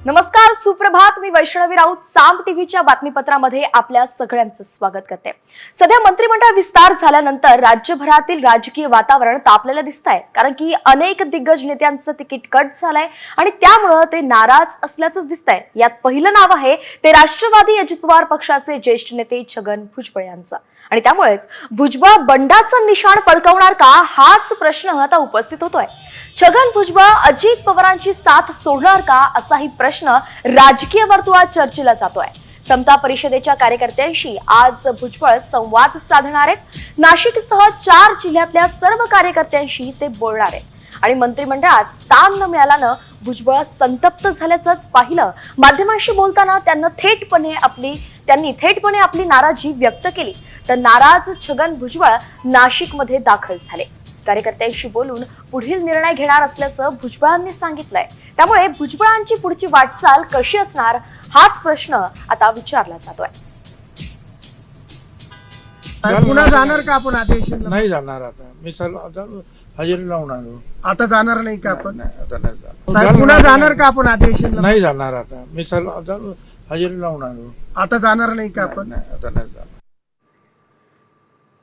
नमस्कार, सुप्रभात. मी वैष्णवी राऊत साम टीव्हीच्या बातमीपत्रामध्ये आपल्या सगळ्यांचं स्वागत करते. सध्या मंत्रिमंडळ विस्तार झाल्यानंतर राज्यभरातील राजकीय वातावरण तापलेलं दिसतंय, कारण की अनेक दिग्गज नेत्यांचं तिकीट कट झालंय आणि त्यामुळे ते नाराज असल्याचं दिसतंय. यात पहिलं नाव आहे ते राष्ट्रवादी अजित पवार पक्षाचे ज्येष्ठ नेते छगन भुजबळ यांचं. आणि त्यामुळेच भुजबळ बंडाचं निशाण फडकवणार का, हाच प्रश्न आता उपस्थित होतोय. छगन भुजबळ अजित पवारांची साथ सोडणार का, असाही प्रश्न राजकीय वर्तुळात चर्चेला जातोय. समता परिषदेच्या कार्यकर्त्यांशी आज भुजबळ संवाद साधणार आहेत. नाशिकसह 4 जिल्ह्यातल्या सर्व कार्यकर्त्यांशी ते बोलणार आहेत. आणि मंत्रिमंडळात स्थान न मिळाल्यानं भुजबळ संतप्त झाल्याचंच पाहिलं. माध्यमांशी बोलताना त्यांनी थेटपणे आपली नाराजी व्यक्त केली. तर नाराज छगन भुजबळ नाशिकमध्ये दाखल झाले. कार्यकर्त्यांशी बोलून पुढील निर्णय घेणार असल्याचं भुजबळांनी सांगितलंय. त्यामुळे भुजबळांची पुढची वाटचाल कशी असणार, हाच प्रश्न आता विचारला जातोय. पुन्हा जाणार का आपण अधिवेशनला? नाही जाणार. आता मी सर्व हजेरी लावून आलो. आता जाणार नाही का आपण? नाही, आता नाही जाणार. साहेब, पुन्हा जाणार का आपण अधिवेशनला? नाही जाणार. आता मी सर्व हजेरी लावून आलो. आता जाणार नाही का आपण? नाही, आता नाही जाणार.